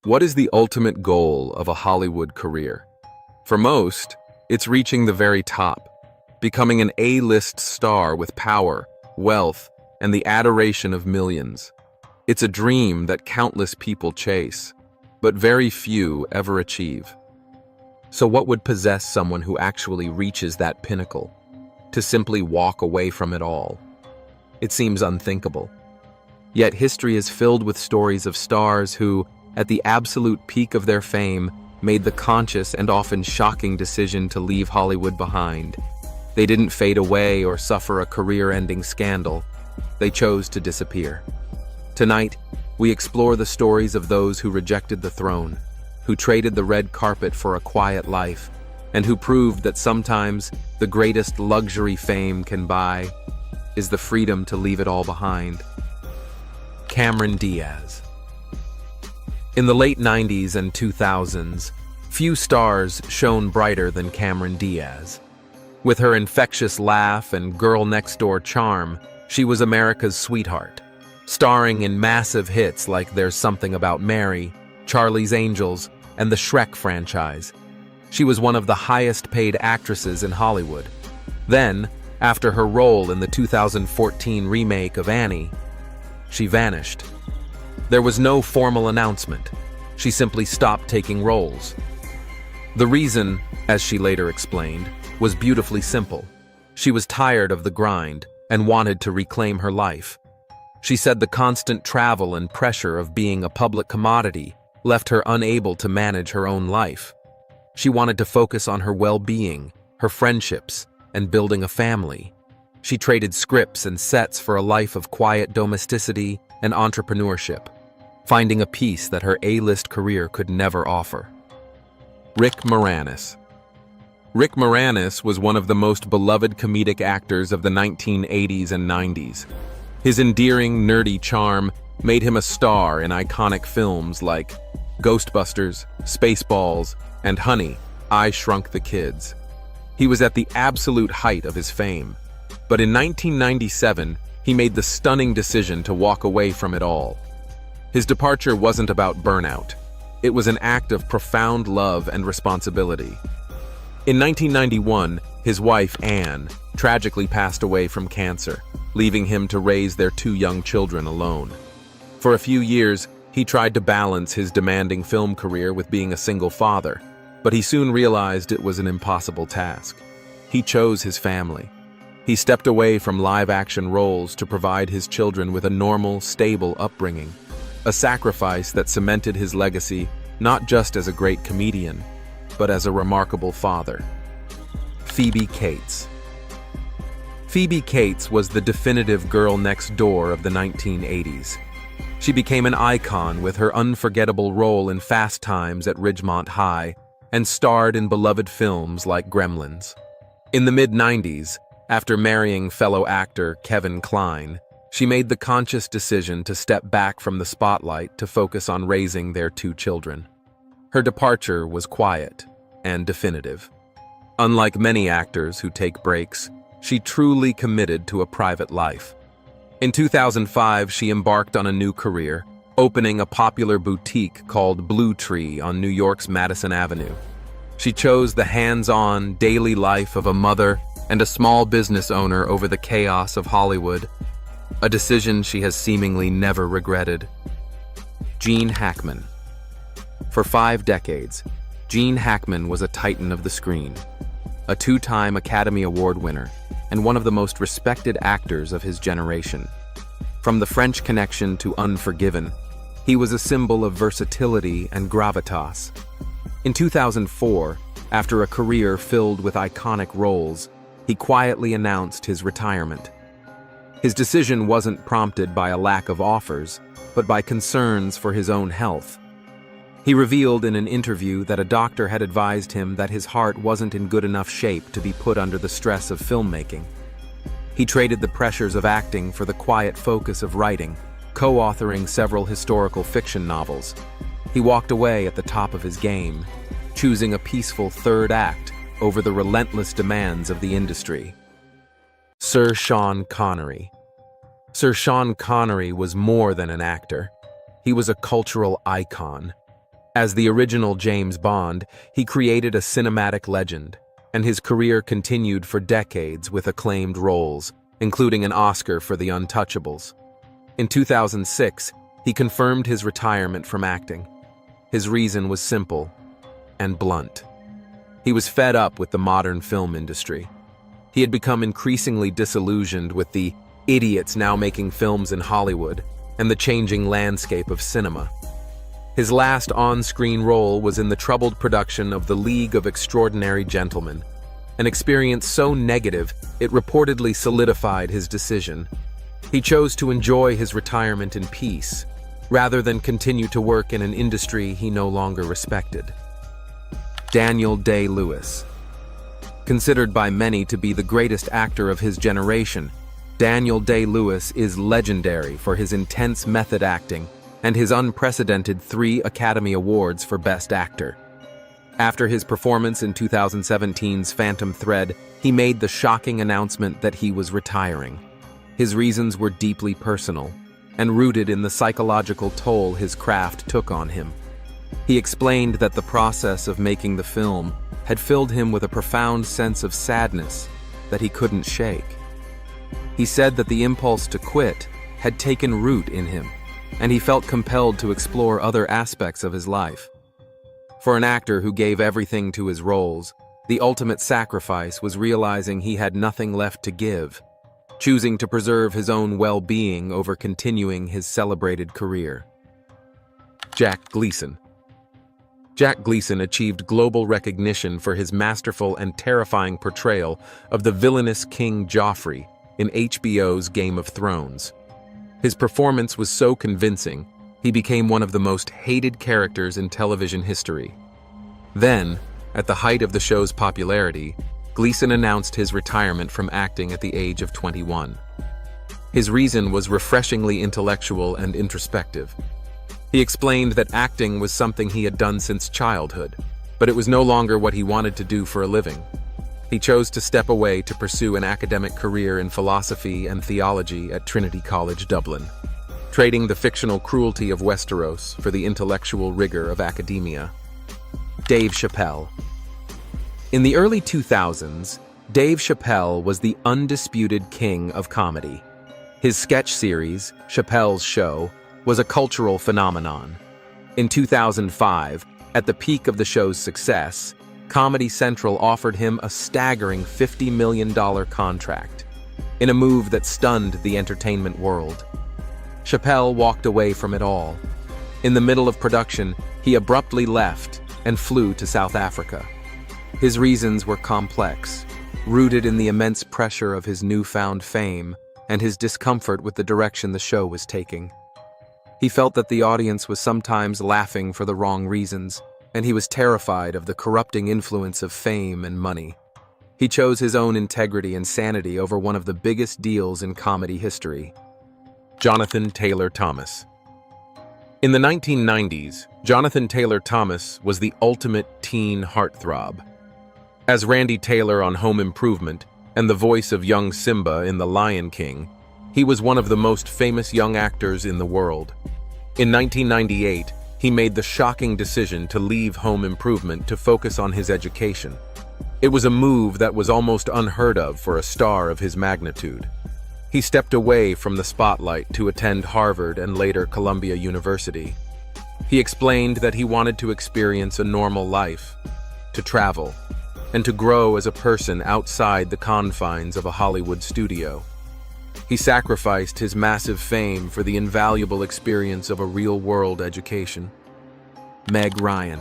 What is the ultimate goal of a Hollywood career? For most, it's reaching the very top, becoming an A-list star with power, wealth, and the adoration of millions. It's a dream that countless people chase, but very few ever achieve. So what would possess someone who actually reaches that pinnacle? To simply walk away from it all? It seems unthinkable. Yet history is filled with stories of stars who, at the absolute peak of their fame, made the conscious and often shocking decision to leave Hollywood behind. They didn't fade away or suffer a career-ending scandal. They chose to disappear. Tonight, we explore the stories of those who rejected the throne, who traded the red carpet for a quiet life, and who proved that sometimes the greatest luxury fame can buy is the freedom to leave it all behind. Cameron Diaz. In the late 90s and 2000s, few stars shone brighter than Cameron Diaz. With her infectious laugh and girl-next-door charm, she was America's sweetheart, starring in massive hits like There's Something About Mary, Charlie's Angels, and the Shrek franchise. She was one of the highest-paid actresses in Hollywood. Then, after her role in the 2014 remake of Annie, she vanished. There was no formal announcement. She simply stopped taking roles. The reason, as she later explained, was beautifully simple. She was tired of the grind and wanted to reclaim her life. She said the constant travel and pressure of being a public commodity left her unable to manage her own life. She wanted to focus on her well-being, her friendships, and building a family. She traded scripts and sets for a life of quiet domesticity and entrepreneurship, finding a peace that her A-list career could never offer. Rick Moranis. Rick Moranis was one of the most beloved comedic actors of the 1980s and 90s. His endearing, nerdy charm made him a star in iconic films like Ghostbusters, Spaceballs, and Honey, I Shrunk the Kids. He was at the absolute height of his fame, but in 1997, he made the stunning decision to walk away from it all. His departure wasn't about burnout. It was an act of profound love and responsibility. In 1991, his wife, Anne, tragically passed away from cancer, leaving him to raise their two young children alone. For a few years, he tried to balance his demanding film career with being a single father, but he soon realized it was an impossible task. He chose his family. He stepped away from live-action roles to provide his children with a normal, stable upbringing, a sacrifice that cemented his legacy not just as a great comedian, but as a remarkable father. Phoebe Cates. Phoebe Cates was the definitive girl next door of the 1980s. She became an icon with her unforgettable role in Fast Times at Ridgemont High and starred in beloved films like Gremlins. In the mid-90s, after marrying fellow actor Kevin Kline, she made the conscious decision to step back from the spotlight to focus on raising their two children. Her departure was quiet and definitive. Unlike many actors who take breaks, she truly committed to a private life. In 2005, she embarked on a new career, opening a popular boutique called Blue Tree on New York's Madison Avenue. She chose the hands-on, daily life of a mother and a small business owner over the chaos of Hollywood, a decision she has seemingly never regretted. Gene Hackman. For 5 decades, Gene Hackman was a titan of the screen, a 2-time Academy Award winner, and one of the most respected actors of his generation. From The French Connection to Unforgiven, he was a symbol of versatility and gravitas. In 2004, after a career filled with iconic roles, he quietly announced his retirement. His decision wasn't prompted by a lack of offers, but by concerns for his own health. He revealed in an interview that a doctor had advised him that his heart wasn't in good enough shape to be put under the stress of filmmaking. He traded the pressures of acting for the quiet focus of writing, co-authoring several historical fiction novels. He walked away at the top of his game, choosing a peaceful third act over the relentless demands of the industry. Sir Sean Connery. Sir Sean Connery was more than an actor. He was a cultural icon. As the original James Bond, he created a cinematic legend, and his career continued for decades with acclaimed roles, including an Oscar for The Untouchables. In 2006, he confirmed his retirement from acting. His reason was simple and blunt. He was fed up with the modern film industry. He had become increasingly disillusioned with the idiots now making films in Hollywood and the changing landscape of cinema. His last on-screen role was in the troubled production of The League of Extraordinary Gentlemen, an experience so negative it reportedly solidified his decision. He chose to enjoy his retirement in peace, rather than continue to work in an industry he no longer respected. Daniel Day-Lewis. Considered by many to be the greatest actor of his generation, Daniel Day-Lewis is legendary for his intense method acting and his unprecedented 3 Academy Awards for Best Actor. After his performance in 2017's Phantom Thread, he made the shocking announcement that he was retiring. His reasons were deeply personal and rooted in the psychological toll his craft took on him. He explained that the process of making the film had filled him with a profound sense of sadness that he couldn't shake. He said that the impulse to quit had taken root in him, and he felt compelled to explore other aspects of his life. For an actor who gave everything to his roles, the ultimate sacrifice was realizing he had nothing left to give, choosing to preserve his own well-being over continuing his celebrated career. Jack Gleeson. Jack Gleeson achieved global recognition for his masterful and terrifying portrayal of the villainous King Joffrey in HBO's Game of Thrones. His performance was so convincing, he became one of the most hated characters in television history. Then, at the height of the show's popularity, Gleeson announced his retirement from acting at the age of 21. His reason was refreshingly intellectual and introspective. He explained that acting was something he had done since childhood, but it was no longer what he wanted to do for a living. He chose to step away to pursue an academic career in philosophy and theology at Trinity College, Dublin, trading the fictional cruelty of Westeros for the intellectual rigor of academia. Dave Chappelle. In the early 2000s, Dave Chappelle was the undisputed king of comedy. His sketch series, Chappelle's Show, was a cultural phenomenon. In 2005, at the peak of the show's success, Comedy Central offered him a staggering $50 million contract, in a move that stunned the entertainment world. Chappelle walked away from it all. In the middle of production, he abruptly left and flew to South Africa. His reasons were complex, rooted in the immense pressure of his newfound fame and his discomfort with the direction the show was taking. He felt that the audience was sometimes laughing for the wrong reasons, and he was terrified of the corrupting influence of fame and money. He chose his own integrity and sanity over one of the biggest deals in comedy history. Jonathan Taylor Thomas. In the 1990s, Jonathan Taylor Thomas was the ultimate teen heartthrob. As Randy Taylor on Home Improvement and the voice of young Simba in The Lion King, he was one of the most famous young actors in the world. In 1998, he made the shocking decision to leave Home Improvement to focus on his education. It was a move that was almost unheard of for a star of his magnitude. He stepped away from the spotlight to attend Harvard and later Columbia University. He explained that he wanted to experience a normal life, to travel, and to grow as a person outside the confines of a Hollywood studio. He sacrificed his massive fame for the invaluable experience of a real-world education. Meg Ryan.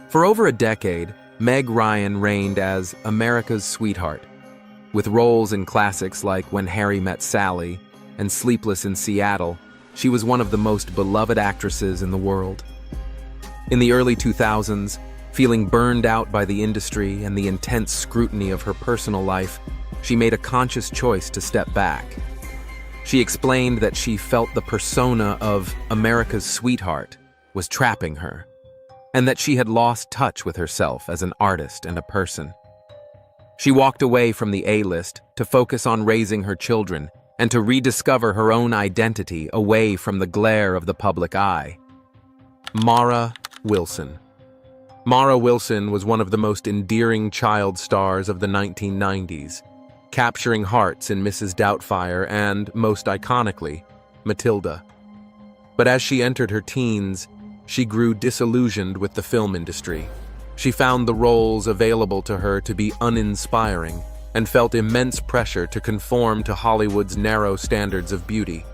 For over a decade, Meg Ryan reigned as America's sweetheart, with roles in classics like When Harry Met Sally and Sleepless in Seattle. She was one of the most beloved actresses in the world. In the early 2000s, feeling burned out by the industry and the intense scrutiny of her personal life, she made a conscious choice to step back. She explained that she felt the persona of America's sweetheart was trapping her, and that she had lost touch with herself as an artist and a person. She walked away from the A-list to focus on raising her children and to rediscover her own identity away from the glare of the public eye. Mara Wilson. Mara Wilson was one of the most endearing child stars of the 1990s, capturing hearts in Mrs. Doubtfire and, most iconically, Matilda. But as she entered her teens, she grew disillusioned with the film industry. She found the roles available to her to be uninspiring and felt immense pressure to conform to Hollywood's narrow standards of beauty.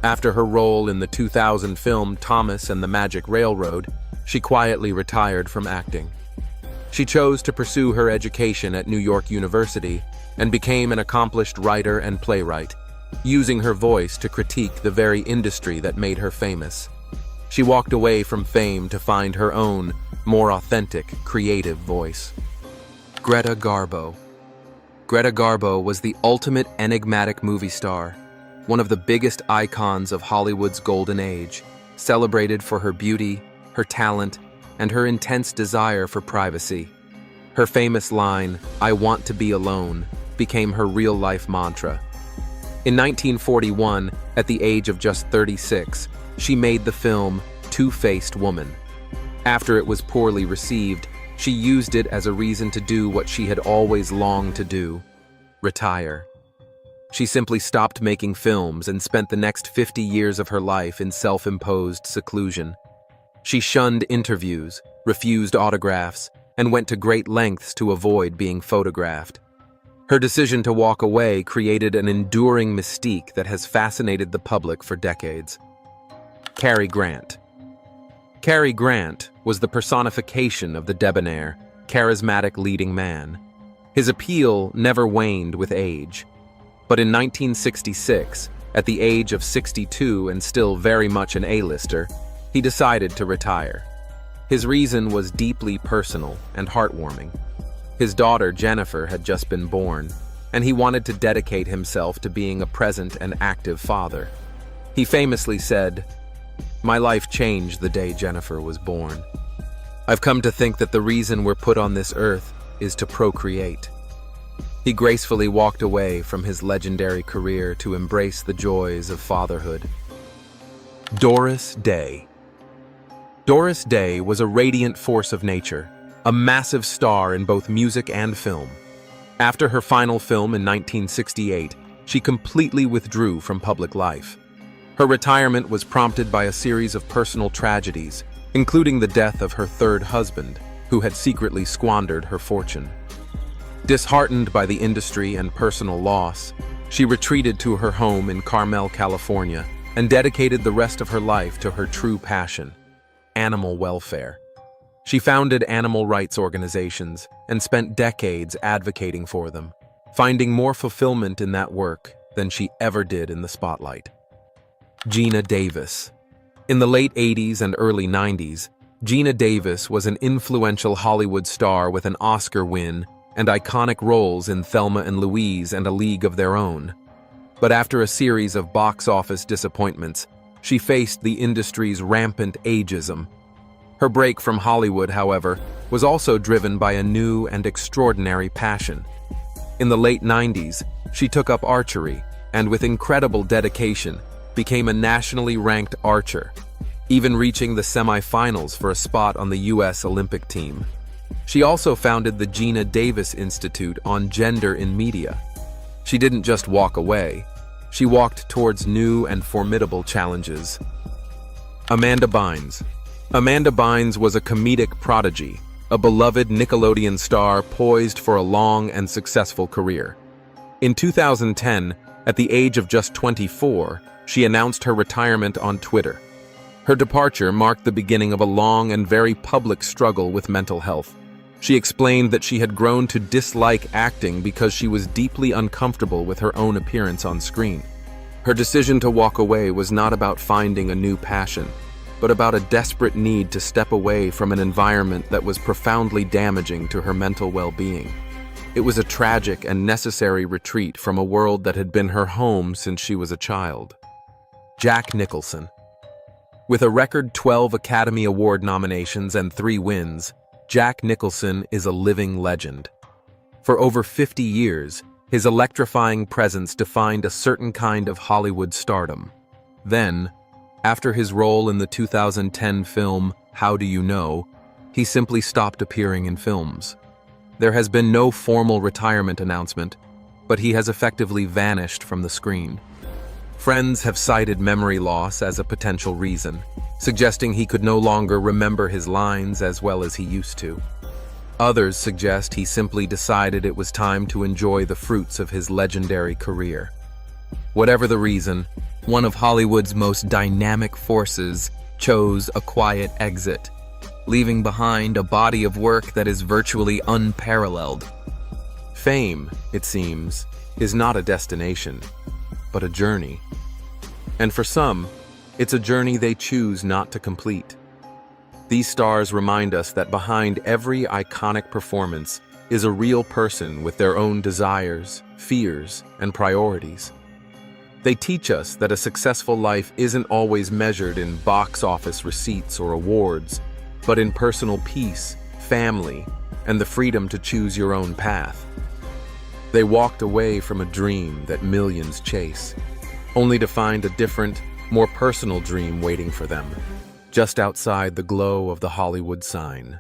After her role in the 2000 film Thomas and the Magic Railroad, she quietly retired from acting. She chose to pursue her education at New York University and became an accomplished writer and playwright, using her voice to critique the very industry that made her famous. She walked away from fame to find her own, more authentic, creative voice. Greta Garbo. Greta Garbo was the ultimate enigmatic movie star, one of the biggest icons of Hollywood's golden age, celebrated for her beauty, her talent, and her intense desire for privacy. Her famous line, "I want to be alone," became her real-life mantra. In 1941, at the age of just 36, she made the film Two-Faced Woman. After it was poorly received, she used it as a reason to do what she had always longed to do: retire. She simply stopped making films and spent the next 50 years of her life in self-imposed seclusion. She shunned interviews, refused autographs, and went to great lengths to avoid being photographed. Her decision to walk away created an enduring mystique that has fascinated the public for decades. Cary Grant. Cary Grant was the personification of the debonair, charismatic leading man. His appeal never waned with age. But in 1966, at the age of 62 and still very much an A-lister, he decided to retire. His reason was deeply personal and heartwarming. His daughter, Jennifer, had just been born, and he wanted to dedicate himself to being a present and active father. He famously said, "My life changed the day Jennifer was born. I've come to think that the reason we're put on this earth is to procreate." He gracefully walked away from his legendary career to embrace the joys of fatherhood. Doris Day. Doris Day was a radiant force of nature, a massive star in both music and film. After her final film in 1968, she completely withdrew from public life. Her retirement was prompted by a series of personal tragedies, including the death of her third husband, who had secretly squandered her fortune. Disheartened by the industry and personal loss, she retreated to her home in Carmel, California, and dedicated the rest of her life to her true passion: animal welfare. She founded animal rights organizations and spent decades advocating for them, finding more fulfillment in that work than she ever did in the spotlight. Geena Davis. In the late 80s and early 90s, Geena Davis was an influential Hollywood star with an Oscar win and iconic roles in Thelma and Louise and A League of Their Own. But after a series of box office disappointments, she faced the industry's rampant ageism. Her break from Hollywood, however, was also driven by a new and extraordinary passion. In the late 90s, she took up archery and, with incredible dedication, became a nationally ranked archer, even reaching the semifinals for a spot on the U.S. Olympic team. She also founded the Geena Davis Institute on Gender in Media. She didn't just walk away, she walked towards new and formidable challenges. Amanda Bynes. Amanda Bynes was a comedic prodigy, a beloved Nickelodeon star poised for a long and successful career. In 2010, at the age of just 24, she announced her retirement on Twitter. Her departure marked the beginning of a long and very public struggle with mental health. She explained that she had grown to dislike acting because she was deeply uncomfortable with her own appearance on screen. Her decision to walk away was not about finding a new passion, but about a desperate need to step away from an environment that was profoundly damaging to her mental well-being. It was a tragic and necessary retreat from a world that had been her home since she was a child. Jack Nicholson. With a record 12 Academy Award nominations and 3 wins, Jack Nicholson is a living legend. For over 50 years, his electrifying presence defined a certain kind of Hollywood stardom. Then, After his role in the 2010 film How Do You Know, he simply stopped appearing in films. There has been no formal retirement announcement, but he has effectively vanished from the screen. Friends have cited memory loss as a potential reason, suggesting he could no longer remember his lines as well as he used to. Others suggest he simply decided it was time to enjoy the fruits of his legendary career. Whatever the reason, one of Hollywood's most dynamic forces chose a quiet exit, leaving behind a body of work that is virtually unparalleled. Fame, it seems, is not a destination, but a journey. And for some, it's a journey they choose not to complete. These stars remind us that behind every iconic performance is a real person with their own desires, fears, and priorities. They teach us that a successful life isn't always measured in box office receipts or awards, but in personal peace, family, and the freedom to choose your own path. They walked away from a dream that millions chase, only to find a different, more personal dream waiting for them, just outside the glow of the Hollywood sign.